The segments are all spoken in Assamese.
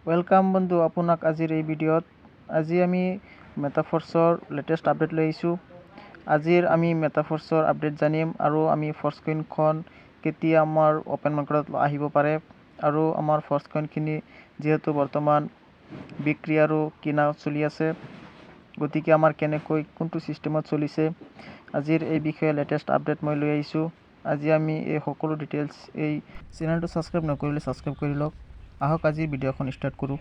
ওয়েলকাম বন্ধু আপোনাক আজিৰ এই ভিডিঅ'ত আজি আমি মেটাফৰ্ছৰ লেটেষ্ট আপডেট লৈ আহিছোঁ। আজিৰ আমি মেটাফৰ্ছৰ আপডেট জানিম আৰু আমি ফৰ্চকইনখন কেতিয়া আমাৰ অপেন মাৰ্কেটত আহিব পাৰে আৰু আমাৰ ফৰ্চকইনখিনি যিহেতু বৰ্তমান বিক্ৰী আৰু কিনা চলি আছে, গতিকে আমাৰ কেনেকৈ কোনটো ছিষ্টেমত চলিছে আজিৰ এই বিষয়ে লেটেষ্ট আপডেট মই লৈ আহিছোঁ। আজি আমি এই সকলো ডিটেইলছ, এই চেনেলটো ছাবস্ক্ৰাইব নকৰিলে ছাবস্ক্ৰাইব কৰি লওক। আহক আজিৰ ভিডিঅ'খন ষ্টাৰ্ট কৰোঁ।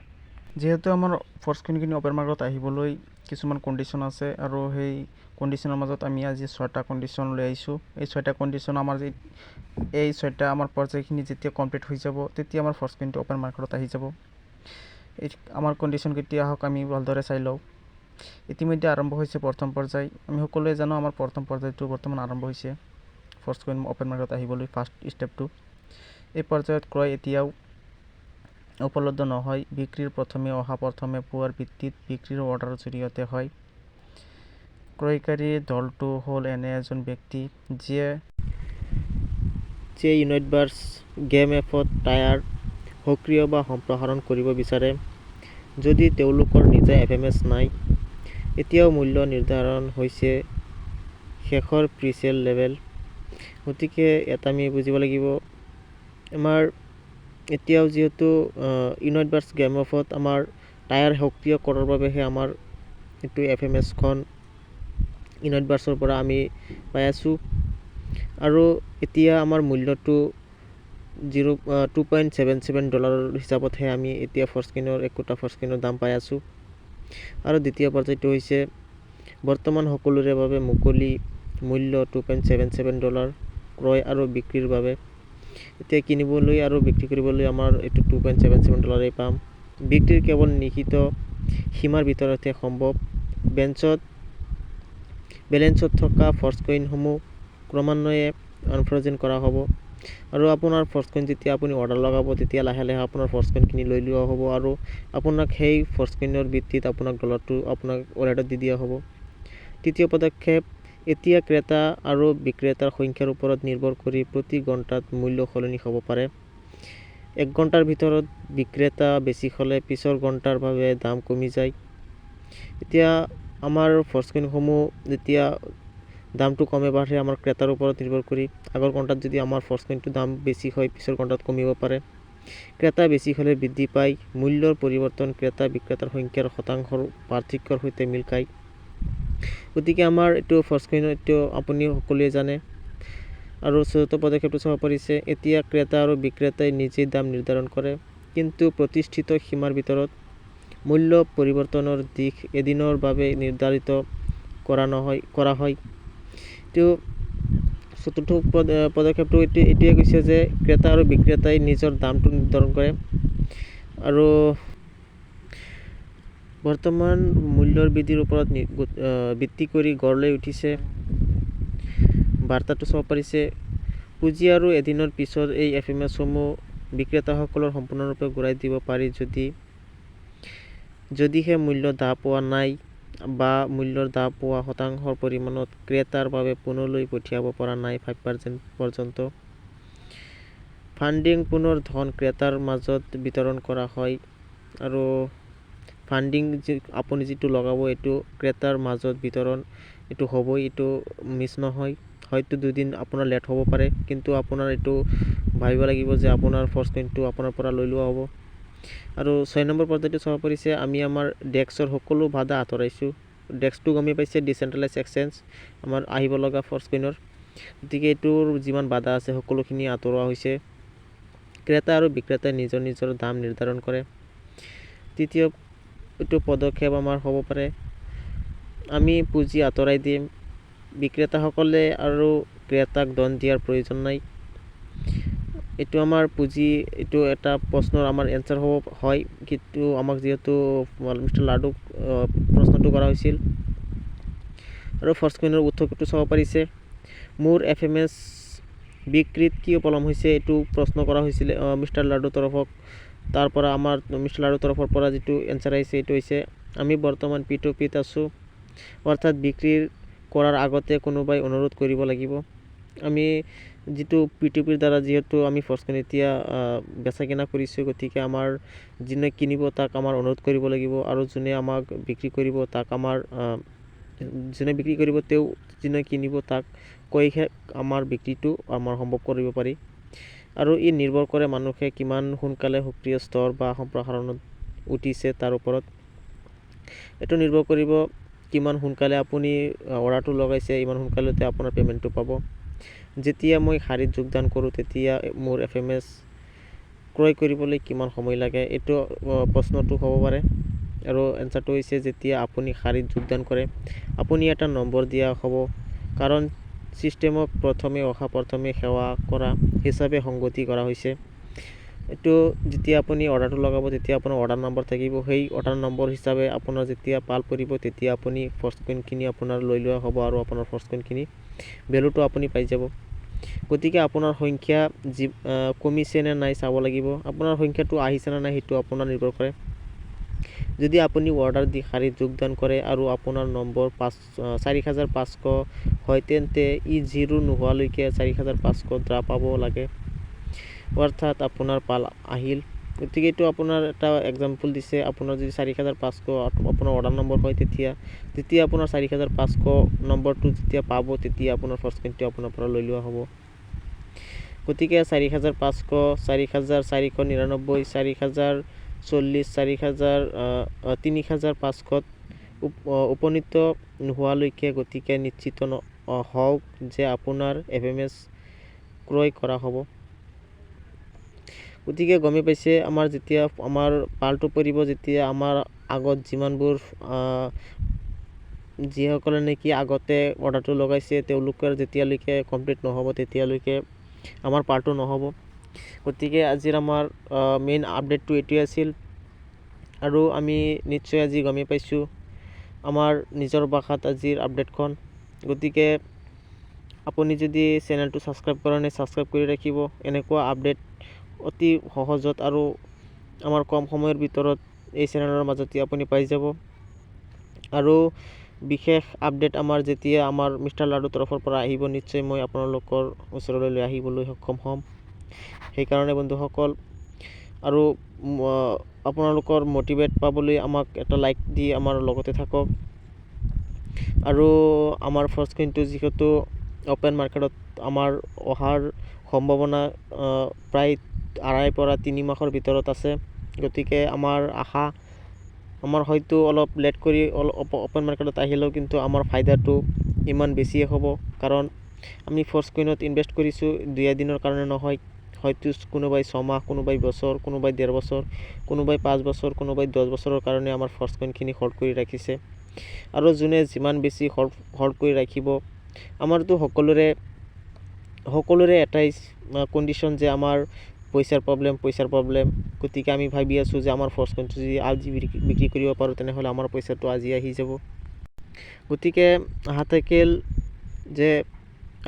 যিহেতু আমাৰ ফৰ্চকইনখিনি অপেন মাৰ্কেটত আহিবলৈ কিছুমান কণ্ডিশ্যন আছে আৰু সেই কণ্ডিশ্যনৰ মাজত আমি আজি 6টা কণ্ডিশ্যন লৈ আহিছোঁ। এই 6টা কণ্ডিশ্যন আমাৰ পৰ্যায়খিনি যেতিয়া কমপ্লিট হৈ যাব তেতিয়া আমাৰ ফৰ্চকইনটো অপেন মাৰ্কেটত আহি যাব। এই আমাৰ কণ্ডিশ্যন কেতিয়া আহক আমি ভালদৰে চাই লওঁ। ইতিমধ্যে আৰম্ভ হৈছে প্ৰথম পৰ্যায়। আমি সকলোৱে জানো আমাৰ প্ৰথম পৰ্যায়টো বৰ্তমান আৰম্ভ হৈছে ফৰ্চকইন অপেন মাৰ্কেটত আহিবলৈ ফাৰ্ষ্ট ষ্টেপটো। এই পৰ্যায়ত ক্ৰয় এতিয়াও উপলব্ধ নহয়। বিক্ৰীৰ প্ৰথমে পোৱাৰ ভিত্তিত বিক্ৰীৰ অৰ্ডাৰৰ জৰিয়তে হয়। ক্ৰয়কাৰী দলটো হ'ল এনে এজন ব্যক্তি যিয়ে ইউনাইটভাৰ্ছ গেম এপত টায়াৰ সক্ৰিয় বা সম্প্ৰসাৰণ কৰিব বিচাৰে। যদি তেওঁলোকৰ নিজা FMS নাই, এতিয়াও মূল্য নিৰ্ধাৰণ হৈছে শেষৰ প্ৰিচেল লেভেল। গতিকে ইয়াত আমি বুজিব লাগিব, আমাৰ এতিয়াও যিহেতু ইউনাইটভাৰ্ছ গেম এপত আমাৰ টায়াৰ সক্ৰিয় কৰাৰ বাবেহে আমাৰ এইটো FMSখন ইউনাইটভাৰ্ছৰ পৰা আমি পাই আছোঁ আৰু এতিয়া আমাৰ মূল্যটো $2.77 হিচাপতহে আমি এতিয়া একোটা ফৰ্চকইনৰ দাম পাই আছোঁ। আৰু দ্বিতীয় পৰ্যায়টো হৈছে বৰ্তমান সকলোৰে বাবে মুকলি মূল্য $2.77 ক্ৰয় আৰু বিক্ৰীৰ বাবে। এতিয়া কিনিবলৈ আৰু বিক্ৰী কৰিবলৈ আমাৰ এইটো $2.77 পাম। বিক্ৰীৰ কেৱল নিহিত সীমাৰ ভিতৰতহে সম্ভৱ। বেলেন্সত থকা ফৰ্চকইনসমূহ ক্ৰমান্বয়ে আনফ্ৰজেন কৰা হ'ব আৰু আপোনাৰ ফৰ্চকইন যেতিয়া আপুনি অৰ্ডাৰ লগাব তেতিয়া লাহে লাহে আপোনাৰ ফৰ্চকইনখিনি লৈ লোৱা হ'ব আৰু আপোনাক সেই ফৰ্চকইনৰ ভিত্তিত আপোনাক ডলাৰটো আপোনাক ৱালেটত দি দিয়া হ'ব। তৃতীয় পদক্ষেপ, এতিয়া ক্ৰেতা আৰু বিক্ৰেতাৰ সংখ্যাৰ ওপৰত নিৰ্ভৰ কৰি প্ৰতি ঘণ্টাত মূল্য সলনি হ'ব পাৰে। 1 ঘণ্টাৰ ভিতৰত বিক্ৰেতা বেছি হ'লে পিছৰ ঘণ্টাৰ বাবে দাম কমি যায়। এতিয়া আমাৰ ফৰ্চকইনসমূহ যেতিয়া দামটো কমে বাঢ়ে আমাৰ ক্ৰেতাৰ ওপৰত নিৰ্ভৰ কৰি। আগৰ ঘণ্টাত যদি আমাৰ ফৰ্চকইনটোৰ দাম বেছি হয়, পিছৰ ঘণ্টাত কমিব পাৰে। ক্ৰেতা বেছি হ'লে বৃদ্ধি পায়। মূল্যৰ পৰিৱৰ্তন ক্ৰেতা বিক্ৰেতাৰ সংখ্যাৰ শতাংশৰ পাৰ্থক্যৰ সৈতে মিল খায়। গতিকে আমাৰ এইটো ফৰ্চকইনৰ এইটো আপুনি সকলোৱে জানে। আৰু চতুৰ্থ পদক্ষেপটো চাব পাৰিছে, এতিয়া ক্ৰেতা আৰু বিক্ৰেতাই নিজেই দাম নিৰ্ধাৰণ কৰে, কিন্তু প্ৰতিষ্ঠিত সীমাৰ ভিতৰত। মূল্য পৰিৱৰ্তনৰ দিশ এদিনৰ বাবে নিৰ্ধাৰিত কৰা হয়। এইটো চতুৰ্থ পদক্ষেপটো এইটোৱে কৈছে যে ক্ৰেতা আৰু বিক্ৰেতাই নিজৰ দামটো নিৰ্ধাৰণ কৰে আৰু বৰ্তমান মূল্যৰ বৃদ্ধিৰ ওপৰত ভিত্তি কৰি গঢ় লৈ উঠিছে। বাৰ্তাটো চাব পাৰিছে, পুঁজি আৰু এদিনৰ পিছত এই FMSসমূহ বিক্ৰেতাসকলৰ সম্পূৰ্ণৰূপে ঘূৰাই দিব পাৰি যদিহে মূল্য দাব পোৱা নাই বা মূল্যৰ দাব পোৱা শতাংশৰ পৰিমাণত ক্ৰেতাৰ বাবে পুনৰলৈ পঠিয়াব পৰা নাই 5% পৰ্যন্ত। ফাণ্ডিং পুনৰ ধন ক্ৰেতাৰ মাজত বিতৰণ কৰা হয় আৰু ফাণ্ডিং আপুনি যিটো লগাব এইটো ক্ৰেতাৰ মাজত বিতৰণ এইটো হ'বই, এইটো মিছ নহয়। হয়তো 2 দিন আপোনাৰ লেট হ'ব পাৰে, কিন্তু আপোনাৰ এইটো ভাবিব লাগিব যে আপোনাৰ ফৰ্চকইনটো আপোনাৰ পৰা লৈ লোৱা হ'ব। আৰু 6 নম্বৰ পৰ্যায়টো চাব পাৰিছে, আমি আমাৰ ডেক্সৰ সকলো বাধা আঁতৰাইছোঁ। ডেক্সটো গমেই পাইছে, ডিচেণ্ট্ৰেলাইজ এক্সচেঞ্জ আমাৰ আহিব লগা ফৰ্চকইনৰ। গতিকে এইটোৰ যিমান বাধা আছে সকলোখিনি আঁতৰোৱা হৈছে। ক্ৰেতা আৰু বিক্ৰেতাই নিজৰ দাম নিৰ্ধাৰণ কৰে। তৃতীয় এইটো পদক্ষেপ আমাৰ হ'ব পাৰে, আমি পুঁজি আঁতৰাই দিম। বিক্ৰেতাসকলে আৰু ক্ৰেতাক ধন দিয়াৰ প্ৰয়োজন নাই। এইটো আমাৰ পুঁজি, এইটো এটা প্ৰশ্নৰ আমাৰ এনচাৰ হয়, কিন্তু আমাক যিহেতু মিষ্টাৰ লাডুক প্ৰশ্নটো কৰা হৈছিল। আৰু ফৰ্চকইনৰ উৎসটো চাব পাৰিছে, মোৰ FMS বিক্ৰীত কিয় পলম হৈছে এইটো প্ৰশ্ন কৰা হৈছিলে মিষ্টাৰ লাডুৰ তৰফক। তাৰ পৰা আমাৰ মিষ্টাৰ লাডুৰ তৰফৰ পৰা যিটো এনচাৰ আহিছে এইটো হৈছে, আমি বৰ্তমান P2Pত আছোঁ, অৰ্থাৎ বিক্ৰী কৰাৰ আগতে কোনোবাই অনুৰোধ কৰিব লাগিব। আমি যিটো P2Pৰ দ্বাৰা যিহেতু আমি ফৰ্চ কইন এতিয়া বেচা কিনা কৰিছোঁ, গতিকে আমাৰ যোনে কিনিব তাক আমাৰ অনুৰোধ কৰিব লাগিব, আৰু যোনে আমাক বিক্ৰী কৰিব তাক আমাৰ যোনে বিক্ৰী কৰিব তেওঁ যোনে কিনিব তাক কৈহে আমাৰ বিক্ৰীটো আমাৰ সম্ভৱ কৰিব পাৰি। আৰু ই নিৰ্ভৰ কৰে মানুহে কিমান সোনকালে সক্ৰিয় স্তৰ বা সম্প্ৰসাৰণত উঠিছে তাৰ ওপৰত। এইটো নিৰ্ভৰ কৰিব কিমান সোনকালে আপুনি অৰ্ডাৰটো লগাইছে, ইমান সোনকালতে আপোনাৰ পে'মেণ্টটো পাব। যেতিয়া মই শাৰীত যোগদান কৰোঁ তেতিয়া মোৰ FMS ক্ৰয় কৰিবলৈ কিমান সময় লাগে, এইটো প্ৰশ্নটো হ'ব পাৰে। আৰু এনচাৰটো হৈছে যেতিয়া আপুনি শাৰীত যোগদান কৰে আপুনি এটা নম্বৰ দিয়া হ'ব, কাৰণ ছিষ্টেমক প্ৰথমে সেৱা কৰা হিচাপে সংগতি কৰা হৈছে। এইটো যেতিয়া আপুনি অৰ্ডাৰটো লগাব তেতিয়া আপোনাৰ অৰ্ডাৰ নম্বৰ থাকিব, সেই অৰ্ডাৰ নম্বৰ হিচাপে আপোনাৰ যেতিয়া পাল পৰিব তেতিয়া আপুনি ফৰ্চ কইনখিনি আপোনাৰ লৈ লোৱা হ'ব, আৰু আপোনাৰ ফৰ্চ কইনখিনি ভেলুটো আপুনি পাই যাব। গতিকে আপোনাৰ সংখ্যা কমিছে নে নাই চাব লাগিব, আপোনাৰ সংখ্যাটো আহিছে নে নাই সেইটো আপোনাৰ নিৰ্ভৰ কৰে। যদি আপুনি অৰ্ডাৰ দি শাৰীত যোগদান কৰে আৰু আপোনাৰ নম্বৰ 4500 হয়, তেন্তে ই 0 নোহোৱালৈকে 4500 ড্ৰা পাব লাগে, অৰ্থাৎ আপোনাৰ পাল আহিল। গতিকে এইটো আপোনাৰ এটা এক্সাম্পল দিছে। আপোনাৰ যদি 4500 আপোনাৰ অৰ্ডাৰ নম্বৰ হয়, তেতিয়া আপোনাৰ 4500 নম্বৰটো যেতিয়া পাব তেতিয়া আপোনাৰ ফৰ্চ কইনটো আপোনাৰ পৰা লৈ লোৱা হ'ব। গতিকে 4500, 4499, 4040, 3500 উপনীত নোহোৱালৈকে গতিকে নিশ্চিত হওক যে আপোনাৰ FMS ক্ৰয় কৰা হ'ব। গতিকে গমেই পাইছে আমাৰ যেতিয়া আমাৰ পালটো পৰিব, যেতিয়া আমাৰ আগত যিমানবোৰ যিসকলে নেকি আগতে অৰ্ডাৰটো লগাইছে তেওঁলোকৰ যেতিয়ালৈকে কমপ্লিট নহ'ব তেতিয়ালৈকে আমাৰ পালটো নহ'ব। গতিকে আজিৰ আমাৰ মেইন আপডেটটো এইটোৱে আছিল, আৰু আমি নিশ্চয় আজি গমেই পাইছোঁ আমাৰ নিজৰ ভাষাত আজিৰ আপডেটখন। গতিকে আপুনি যদি চেনেলটো ছাবস্ক্ৰাইব কৰা নাই ছাবস্ক্ৰাইব কৰি ৰাখিব। এনেকুৱা আপডেট অতি সহজত আৰু আমাৰ কম সময়ৰ ভিতৰত এই চেনেলৰ মাজতে আপুনি পাই যাব। আৰু বিশেষ আপডেট আমাৰ যেতিয়া আমাৰ মিষ্টাৰ লাডুৰ তৰফৰ পৰা আহিব, নিশ্চয় মই আপোনালোকৰ ওচৰলৈ লৈ আহিবলৈ সক্ষম হ'ম। সেইকাৰণে বন্ধুসকল, আৰু আপোনালোকৰ মটিভেট পাবলৈ আমাক এটা লাইক দি আমাৰ লগতে থাকক। আৰু আমাৰ ফৰ্চ কইনটো যিহেতু অপেন মাৰ্কেটত আমাৰ অহাৰ সম্ভাৱনা প্ৰায় 2.5 পৰা 3 মাহৰ ভিতৰত আছে। গতিকে আমাৰ আশা, আমাৰ হয়তো অলপ লেট কৰি অপেন মাৰ্কেটত আহিলেও কিন্তু আমাৰ ফাইদাটো ইমান বেছিয়ে হ'ব, কাৰণ আমি ফৰ্চ কইনত ইনভেষ্ট কৰিছোঁ 2 দিনৰ কাৰণে নহয়, হয়তো কোনোবাই 6 মাহ, কোনোবাই বছৰ, কোনোবাই 1.5 বছৰ, কোনোবাই 5 বছৰ, কোনোবাই 10 বছৰৰ কাৰণে আমাৰ ফৰ্চ কইনখিনি হোল্ড কৰি ৰাখিছে। আৰু যোনে যিমান বেছি হোল্ড কৰি ৰাখিব, আমাৰতো সকলোৰে এটাই কণ্ডিশ্যন যে আমাৰ পইচাৰ প্ৰব্লেম। গতিকে আমি ভাবি আছোঁ যে আমাৰ ফৰ্চ কইনটো যদি আজি বিক্ৰী কৰিব পাৰোঁ তেনেহ'লে আমাৰ পইচাটো আজি আহি যাব। গতিকে আশা থাকিল যে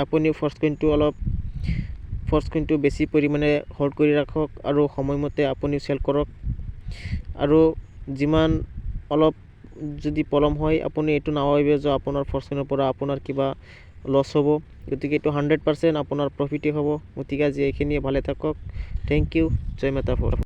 আপুনি ফৰ্চ কইনটো বেছি পৰিমাণে হোল্ড কৰি ৰাখক, আৰু সময়মতে আপুনি চেল কৰক। আৰু যিমান অলপ যদি পলম হয় আপুনি এইটো নাভাবিব যে আপোনাৰ ফৰ্চ কইনৰ পৰা আপোনাৰ কিবা লছ হ'ব। গতিকে এইটো 100% আপোনাৰ প্ৰফিটেই হ'ব। গতিকে আজি এইখিনিয়ে, ভালে থাকক। Thank U. জয় মাতা ফৰ।